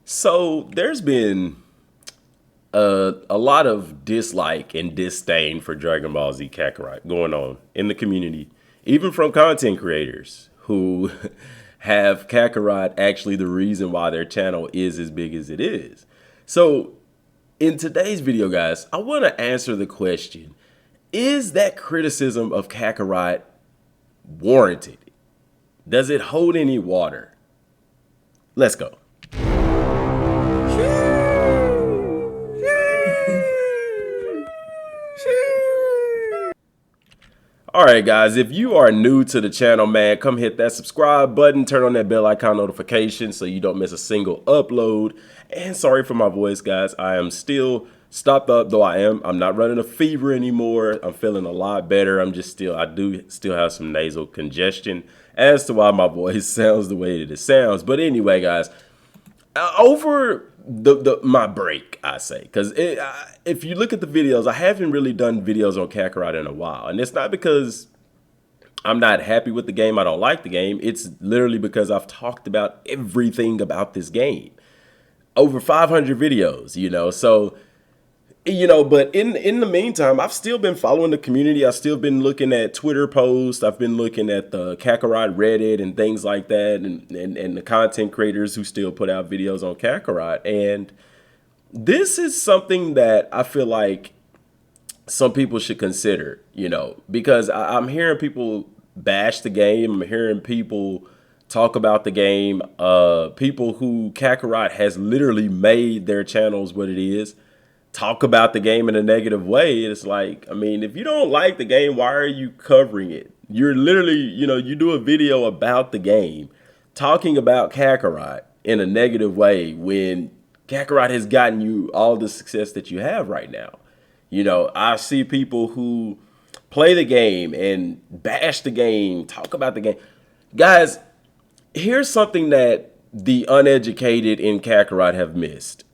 So there's been a lot of dislike and disdain for Dragon Ball Z Kakarot going on in the community, even from content creators who have Kakarot actually the reason why their channel is as big as it is. So in today's video, guys, I want to answer the question, is that criticism of Kakarot warranted? Does it hold any water? Let's go. Alright guys, if you are new to the channel, man, come hit that subscribe button, turn on that bell icon notification so you don't miss a single upload. And sorry for my voice, guys. I am still stopped up, though I'm not running a fever anymore. I'm feeling a lot better. I do still have some nasal congestion as to why my voice sounds the way that it sounds. But anyway, guys, over my break, I say, because if you look at the videos, I haven't really done videos on Kakarot in a while, and it's not because I'm not happy with the game, I don't like the game. It's literally because I've talked about everything about this game, over 500 videos, so but in the meantime, I've still been following the community. I've still been looking at Twitter posts. I've been looking at the Kakarot Reddit and things like that, and the content creators who still put out videos on Kakarot. And this is something that I feel like some people should consider, because I'm hearing people bash the game. I'm hearing people talk about the game. People who Kakarot has literally made their channels what it is talk about the game in a negative way. It's like, I mean, if you don't like the game, why are you covering it? You're literally, you do a video about the game talking about Kakarot in a negative way when Kakarot has gotten you all the success that you have right now. I see people who play the game and bash the game, talk about the game. Guys, here's something that the uneducated in Kakarot have missed.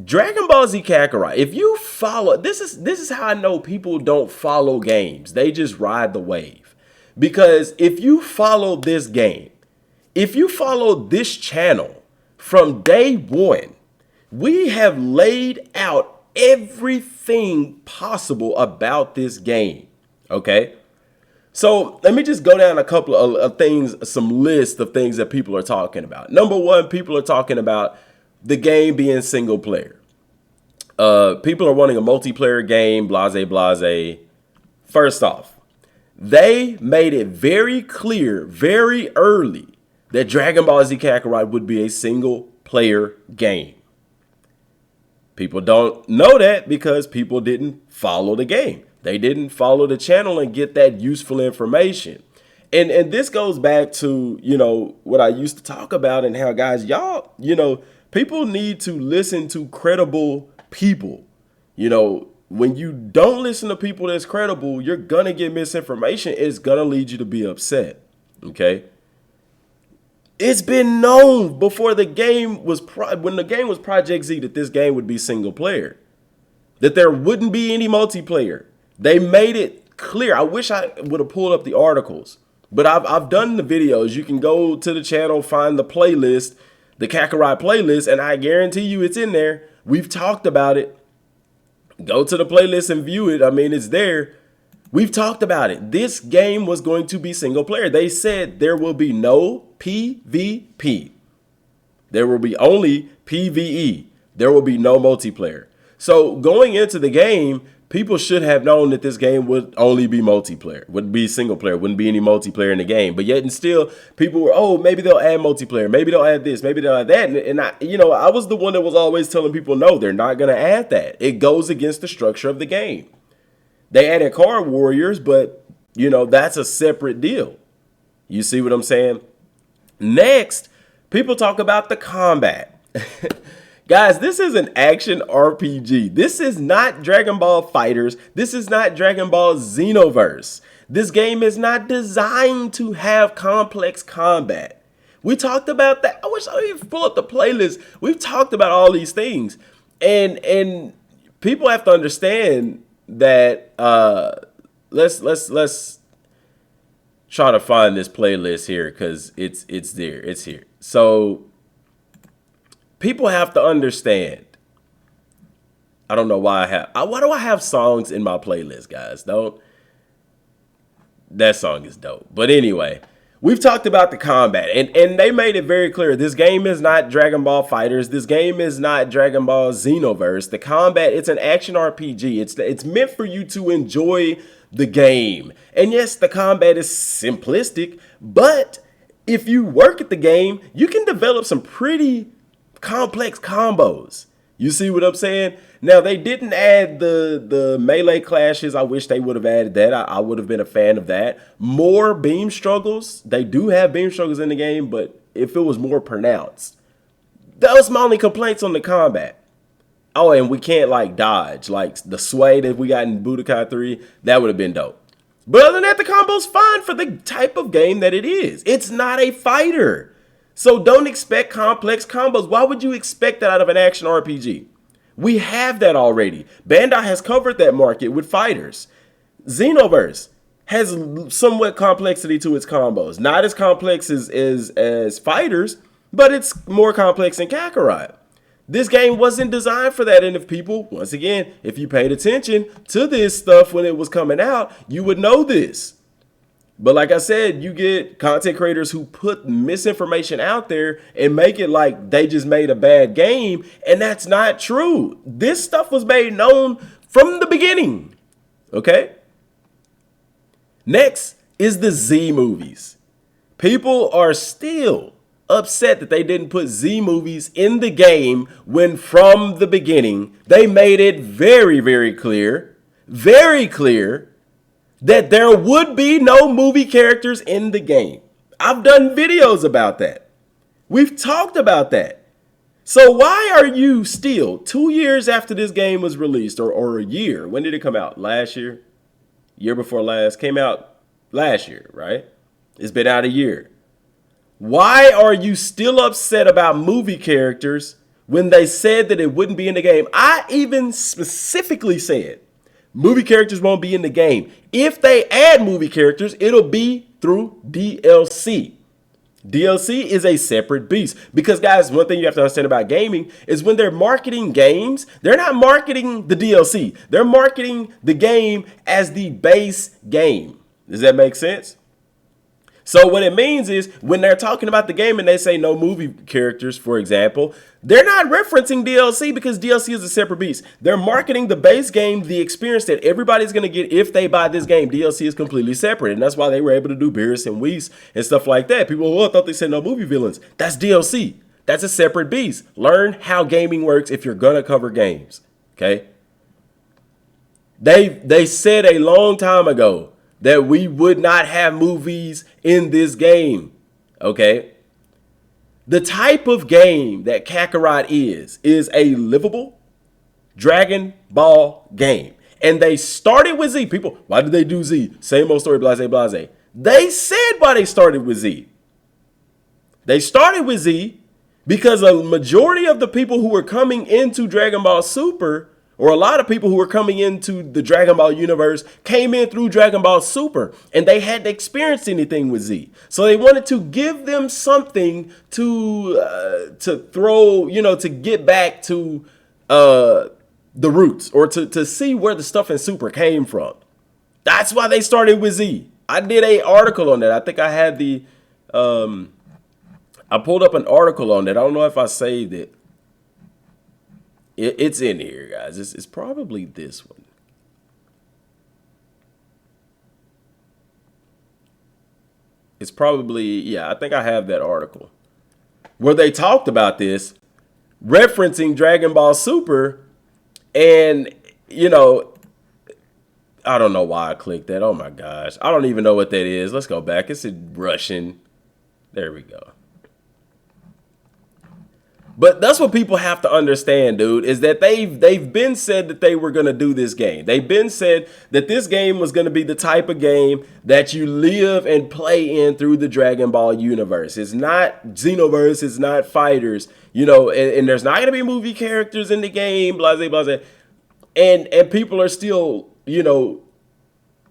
Dragon Ball Z Kakarot, if you follow, this is how I know people don't follow games. They just ride the wave. Because if you follow this game, if you follow this channel from day one, we have laid out everything possible about this game. Okay? So let me just go down a couple of things, some list of things that people are talking about. Number one, people are talking about the game being single player. People are wanting a multiplayer game, blase, blase. First off, they made it very clear, very early, that Dragon Ball Z Kakarot would be a single player game. People don't know that because people didn't follow the game. They didn't follow the channel and get that useful information. And this goes back to, what I used to talk about and how, guys, y'all, people need to listen to credible people. When you don't listen to people that's credible, you're going to get misinformation. It's going to lead you to be upset. Okay? It's been known before the game was, when the game was Project Z, that this game would be single player, that there wouldn't be any multiplayer. They made it clear. I wish I would have pulled up the articles, but I've done the videos. You can go to the channel, find the playlist, the Kakarot playlist, and I guarantee you it's in there. We've talked about it. Go to the playlist and view it. I mean, it's there. We've talked about it. This game was going to be single player. They said there will be no PvP. There will be only PvE. There will be no multiplayer. So going into the game, people should have known that this game would only be multiplayer, wouldn't be single player, wouldn't be any multiplayer in the game. But yet and still, people were, oh, maybe they'll add multiplayer, maybe they'll add this, maybe they'll add that. And I was the one that was always telling people, no, they're not going to add that. It goes against the structure of the game. They added card warriors, but, that's a separate deal. You see what I'm saying? Next, people talk about the combat. Guys, this is an action RPG. This is not Dragon Ball FighterZ. This is not Dragon Ball Xenoverse. This game is not designed to have complex combat. We talked about that. I wish I could pull up the playlist. We've talked about all these things. And people have to understand that let's try to find this playlist here because it's there. It's here. So People have to understand. I don't know why why do I have songs in my playlist, guys? Don't. That song is dope. But anyway, we've talked about the combat, and they made it very clear. This game is not Dragon Ball Fighters. This game is not Dragon Ball Xenoverse. The combat, it's an action RPG. It's meant for you to enjoy the game. And yes, the combat is simplistic, but if you work at the game, you can develop some pretty complex combos. You see what I'm saying? Now, they didn't add the melee clashes. I wish they would have added that. I would have been a fan of that. More beam struggles. They do have beam struggles in the game, but if it was more pronounced. That was my only complaints on the combat. Oh, and we can't, like, dodge. Like, the sway that we got in Budokai 3, that would have been dope. But other than that, the combo's fine for the type of game that it is. It's not a fighter. So don't expect complex combos. Why would you expect that out of an action RPG? We have that already. Bandai has covered that market with fighters. Xenoverse has somewhat complexity to its combos. Not as complex as fighters, but it's more complex than Kakarot. This game wasn't designed for that. And if people, once again, if you paid attention to this stuff when it was coming out, you would know this. But like I said, you get content creators who put misinformation out there and make it like they just made a bad game. And that's not true. This stuff was made known from the beginning. Okay? Next is the Z movies. People are still upset that they didn't put Z movies in the game when from the beginning they made it very, very clear that there would be no movie characters in the game. I've done videos about that. We've talked about that. So why are you still 2 years after this game was released, or a year? When did it come out? Last year? Year before last? Came out last year, right? It's been out a year. Why are you still upset about movie characters when they said that it wouldn't be in the game? I even specifically said movie characters won't be in the game. If they add movie characters, it'll be through DLC. DLC is a separate beast. Because, guys, one thing you have to understand about gaming is when they're marketing games, they're not marketing the DLC. They're marketing the game as the base game. Does that make sense? So what it means is when they're talking about the game and they say no movie characters, for example, they're not referencing DLC because DLC is a separate beast. They're marketing the base game, the experience that everybody's going to get if they buy this game. DLC is completely separate. And that's why they were able to do Beerus and Whis and stuff like that. People thought they said no movie villains. That's DLC. That's a separate beast. Learn how gaming works if you're going to cover games. Okay? They said a long time ago that we would not have movies in this game, okay? The type of game that Kakarot is a livable Dragon Ball game. And they started with Z. People, why did they do Z? Same old story, blase, blase. They said why they started with Z. They started with Z because a majority of the people who were coming into Dragon Ball Super, or a lot of people who were coming into the Dragon Ball universe, came in through Dragon Ball Super, and they hadn't experienced anything with Z. So they wanted to give them something to throw, to get back to the roots, or to see where the stuff in Super came from. That's why they started with Z. I did an article on that. I think I had I pulled up an article on that. I don't know if I saved it. It's in here, guys. It's probably this one. It's probably, yeah, I think I have that article where they talked about this, referencing Dragon Ball Super. And, I don't know why I clicked that. Oh, my gosh. I don't even know what that is. Let's go back. It's in Russian. There we go. But that's what people have to understand, dude, is that they've been said that they were going to do this game. They've been said that this game was going to be the type of game that you live and play in through the Dragon Ball universe. It's not Xenoverse. It's not fighters, and there's not going to be movie characters in the game, blase, blase. And people are still,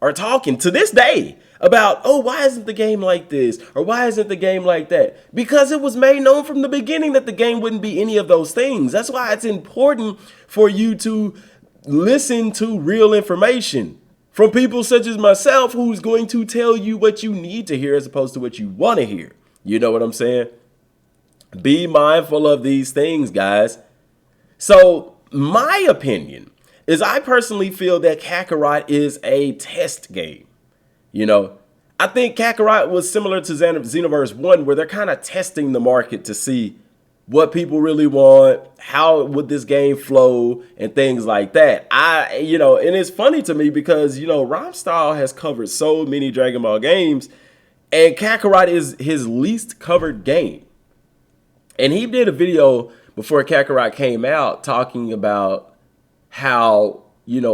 are talking to this day about, oh, why isn't the game like this? Or why isn't the game like that? Because it was made known from the beginning that the game wouldn't be any of those things. That's why it's important for you to listen to real information from people such as myself, who's going to tell you what you need to hear as opposed to what you want to hear. You know what I'm saying? Be mindful of these things, guys. So my opinion is I personally feel that Kakarot is a test game. You know, I think Kakarot was similar to Xenoverse 1, where they're kind of testing the market to see what people really want, how would this game flow, and things like that. And it's funny to me because, Romstyle has covered so many Dragon Ball games, and Kakarot is his least covered game. And he did a video before Kakarot came out talking about how,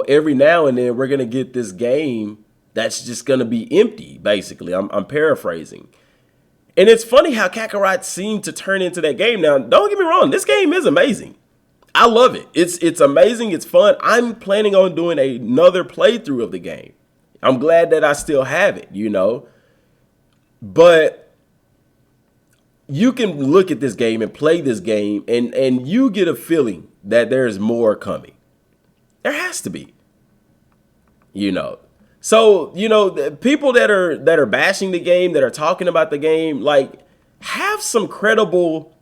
every now and then we're going to get this game that's just going to be empty, basically. I'm paraphrasing. And it's funny how Kakarot seemed to turn into that game. Now, don't get me wrong. This game is amazing. I love it. It's amazing. It's fun. I'm planning on doing another playthrough of the game. I'm glad that I still have it, But you can look at this game and play this game and you get a feeling that there's more coming. There has to be, So, the people that are bashing the game, that are talking about the game, like, have some credible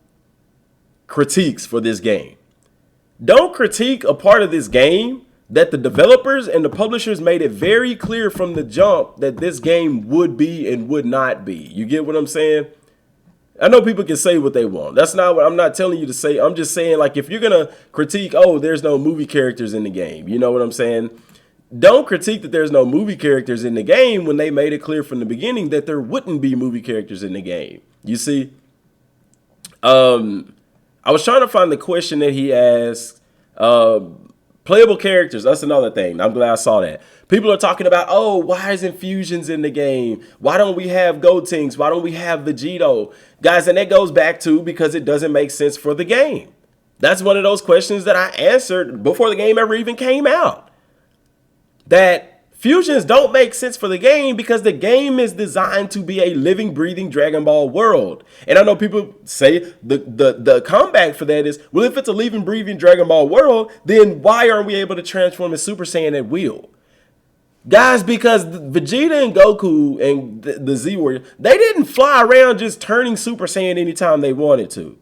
critiques for this game. Don't critique a part of this game that the developers and the publishers made it very clear from the jump that this game would be and would not be. You get what I'm saying? I know people can say what they want. That's not what I'm not telling you to say. I'm just saying, like, if you're going to critique, oh, there's no movie characters in the game. You know what I'm saying? Don't critique that there's no movie characters in the game when they made it clear from the beginning that there wouldn't be movie characters in the game. You see? I was trying to find the question that he asked. Playable characters, that's another thing. I'm glad I saw that. People are talking about, oh, why isn't Fusions in the game? Why don't we have Gotenks? Why don't we have Vegito? Guys, and that goes back to because it doesn't make sense for the game. That's one of those questions that I answered before the game ever even came out. That fusions don't make sense for the game because the game is designed to be a living, breathing Dragon Ball world. And I know people say the comeback for that is, well, if it's a living, breathing Dragon Ball world, then why aren't we able to transform in Super Saiyan at will? Guys, because Vegeta and Goku and the Z-Warrior, they didn't fly around just turning Super Saiyan anytime they wanted to.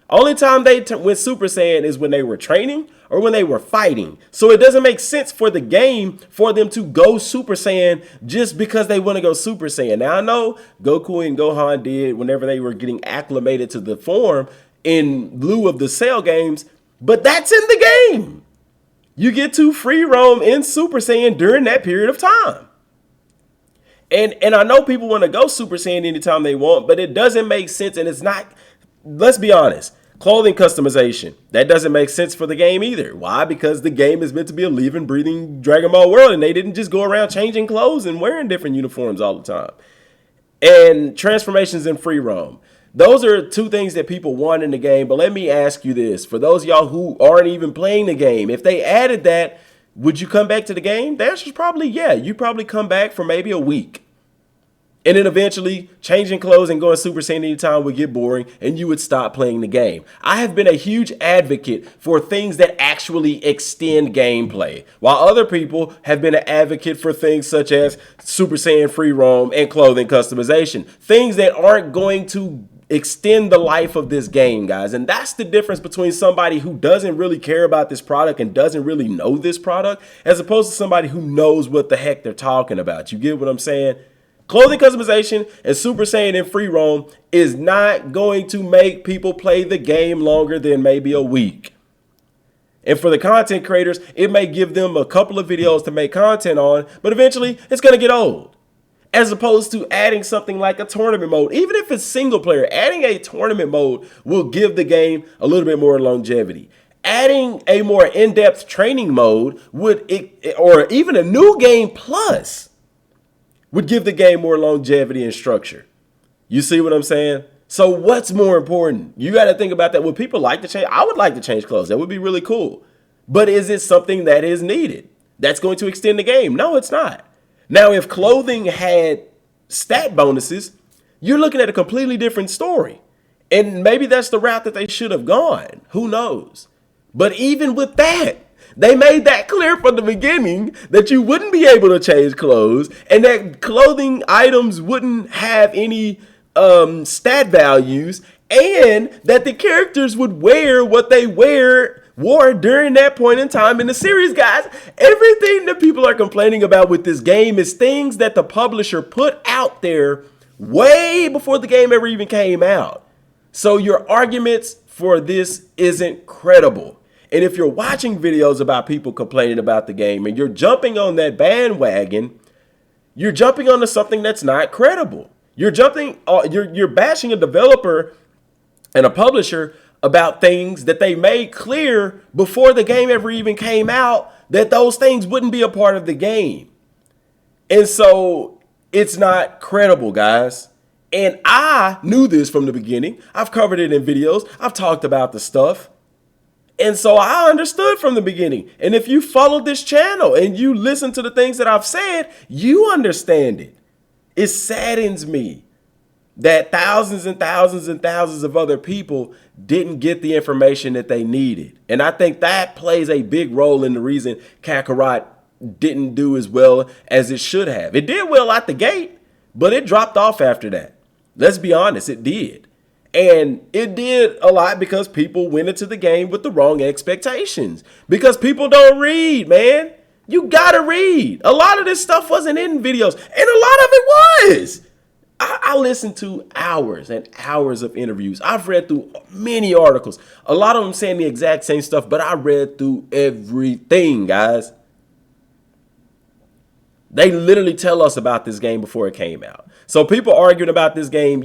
Only time they went Super Saiyan is when they were training or when they were fighting. So it doesn't make sense for the game for them to go Super Saiyan just because they want to go Super Saiyan. Now, I know Goku and Gohan did whenever they were getting acclimated to the form in lieu of the Cell games, but that's in the game. You get to free roam in Super Saiyan during that period of time. And I know people want to go Super Saiyan anytime they want, but it doesn't make sense, and it's not, let's be honest. Clothing customization, that doesn't make sense for the game either. Why? Because the game is meant to be a living, breathing Dragon Ball world, and they didn't just go around changing clothes and wearing different uniforms all the time. And transformations in free roam. Those are two things that people want in the game, but let me ask you this. For those of y'all who aren't even playing the game, if they added that, would you come back to the game? The answer is probably yeah. You probably come back for maybe a week. And then eventually changing clothes and going Super Saiyan anytime would get boring and you would stop playing the game. I have been a huge advocate for things that actually extend gameplay, while other people have been an advocate for things such as Super Saiyan free roam and clothing customization. Things that aren't going to extend the life of this game, guys. And that's the difference between somebody who doesn't really care about this product and doesn't really know this product, as opposed to somebody who knows what the heck they're talking about. You get what I'm saying? Clothing customization and Super Saiyan in free roam is not going to make people play the game longer than maybe a week. And for the content creators, it may give them a couple of videos to make content on, but eventually it's going to get old. As opposed to adding something like a tournament mode. Even if it's single player, adding a tournament mode will give the game a little bit more longevity. Adding a more in-depth training mode or even a new game plus would give the game more longevity and structure. You see what I'm saying? So what's more important? You got to think about that. Would people like to change? I would like to change clothes. That would be really cool. But is it something that is needed? That's going to extend the game? No, it's not. Now, if clothing had stat bonuses, you're looking at a completely different story. And maybe that's the route that they should have gone. Who knows? But even with that, they made that clear from the beginning that you wouldn't be able to change clothes and that clothing items wouldn't have any stat values, and that the characters would wear what they wore during that point in time in the series. Guys, everything that people are complaining about with this game is things that the publisher put out there way before the game ever even came out. So your arguments for this isn't credible. And if you're watching videos about people complaining about the game and you're jumping on that bandwagon, you're jumping onto something that's not credible. You're bashing a developer and a publisher about things that they made clear before the game ever even came out, that those things wouldn't be a part of the game. And so it's not credible, guys. And I knew this from the beginning. I've covered it in videos. I've talked about the stuff. And so I understood from the beginning. And if you follow this channel and you listen to the things that I've said, you understand it. It saddens me that thousands and thousands and thousands of other people didn't get the information that they needed. And I think that plays a big role in the reason Kakarot didn't do as well as it should have. It did well out the gate, but it dropped off after that. Let's be honest, it did. And it did a lot because people went into the game with the wrong expectations. Because people don't read, man. You gotta read. A lot of this stuff wasn't in videos, and a lot of it was. I listened to hours and hours of interviews. I've read through many articles. A lot of them saying the exact same stuff, but I read through everything, guys. They literally tell us about this game before it came out. So people arguing about this game,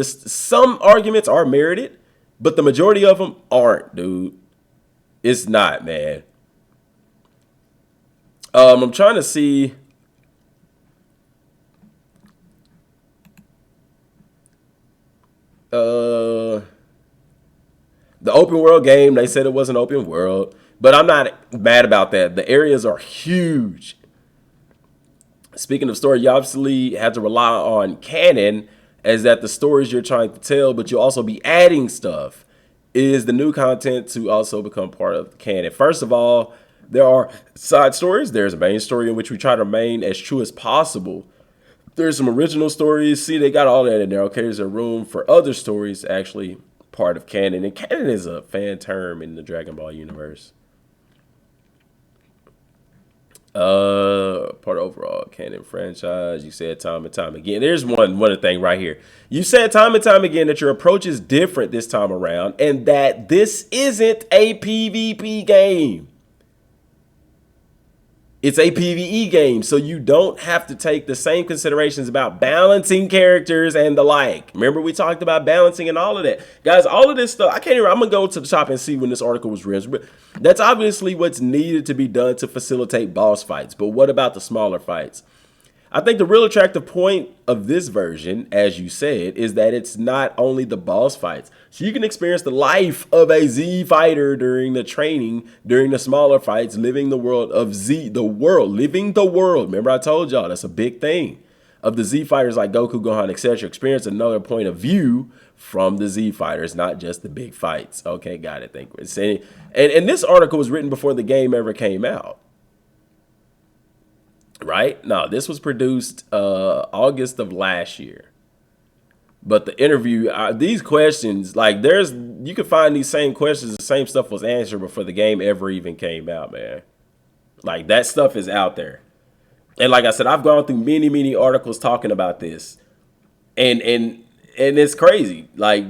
some arguments are merited, but the majority of them aren't, dude. It's not, man. I'm trying to see. The open world game, they said it wasn't open world, but I'm not mad about that. The areas are huge. Speaking of story, you obviously have to rely on canon, as that the stories you're trying to tell, but you'll also be adding stuff. Is the new content to also become part of the canon? First of all, there are side stories. There's a main story in which we try to remain as true as possible. There's some original stories. See, they got all that in there. Okay, there's a room for other stories actually part of canon. And canon is a fan term in the Dragon Ball universe. Part of overall canon franchise. You said time and time again. There's one thing right here. You said time and time again that your approach is different this time around, and that this isn't a PvP game. It's a PvE game, so you don't have to take the same considerations about balancing characters and the like. Remember, we talked about balancing and all of that. Guys, all of this stuff, I'm going to go to the top and see when this article was written. But that's obviously what's needed to be done to facilitate boss fights. But what about the smaller fights? I think the real attractive point of this version, as you said, is that it's not only the boss fights. So you can experience the life of a Z fighter during the training, during the smaller fights, living the world of Z, living the world. Remember I told y'all that's a big thing of the Z fighters like Goku, Gohan, etc. Experience another point of view from the Z fighters, not just the big fights. Okay, got it. Thank you. And this article was written before the game ever came out. Right? No, this was produced August of last year. But the interview, these questions, like you can find these same questions, the same stuff was answered before the game ever even came out, man. Like that stuff is out there. And like I said, I've gone through many articles talking about this. And it's crazy. Like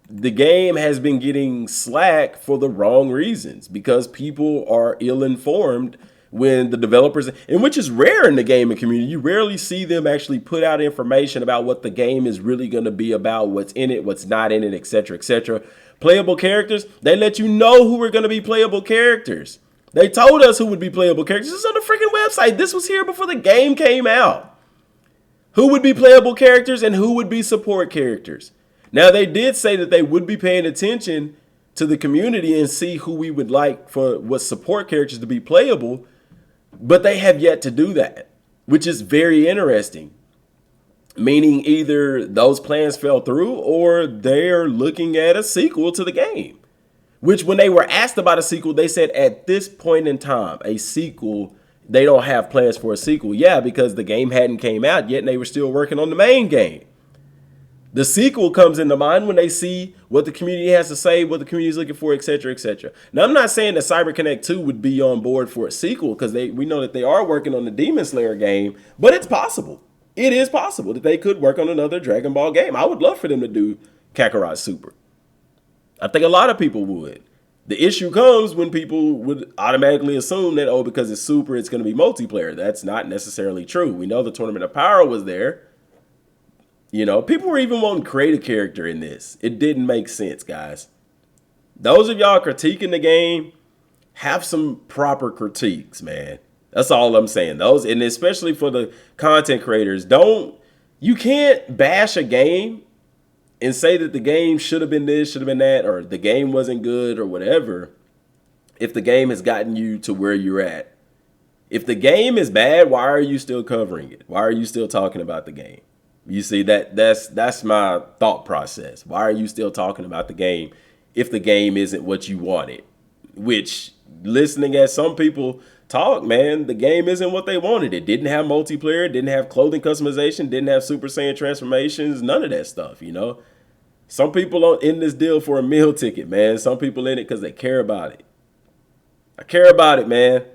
the game has been getting slack for the wrong reasons because people are ill-informed when the developers, and which is rare in the gaming community. You rarely see them actually put out information about what the game is really going to be about, what's in it, what's not in it, etc., etc. Playable characters, they let you know who are going to be playable characters. They told us who would be playable characters. This is on the freaking website. This was here before the game came out. Who would be playable characters and who would be support characters. Now, they did say that they would be paying attention to the community and see who we would like for what support characters to be playable, but they have yet to do that. which is very interesting. Meaning either those plans fell through or they're looking at a sequel to the game. Which when they were asked about a sequel, they said at this point in time, a sequel, they don't have plans for a sequel. Yeah, because the game hadn't came out yet and they were still working on the main game. The sequel comes into mind when they see what the community has to say, what the community is looking for, etc., etc. Now, I'm not saying that CyberConnect 2 would be on board for a sequel because we know that they are working on the Demon Slayer game, but it's possible. It is possible that they could work on another Dragon Ball game. I would love for them to do Kakarot Super. I think a lot of people would. The issue comes when people would automatically assume that, oh, because it's Super, it's going to be multiplayer. That's not necessarily true. We know the Tournament of Power was there. You know, people were even wanting to create a character in this. It didn't make sense, guys. Those of y'all critiquing the game, have some proper critiques, man. That's all I'm saying. Those, and especially for the content creators, you can't bash a game and say that the game should have been this, should have been that, or the game wasn't good or whatever if the game has gotten you to where you're at. If the game is bad, why are you still covering it? Why are you still talking about the game? You see, that's my thought process. Why are you still talking about the game if the game isn't what you wanted? Which, listening at some people talk, man, the game isn't what they wanted. It didn't have multiplayer, didn't have clothing customization, didn't have Super Saiyan transformations, none of that stuff, you know? Some people are in this deal for a meal ticket, man. Some people in it because they care about it. I care about it, man.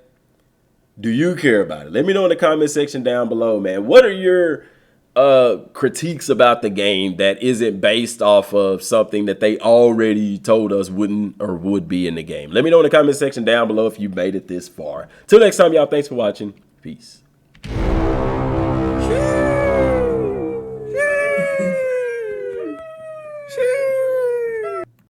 Do you care about it? Let me know in the comment section down below, man. What are your critiques about the game that isn't based off of something that they already told us wouldn't or would be in the game? Let me know in the comment section down below if you made it this far. Till next time, y'all, thanks for watching. Peace.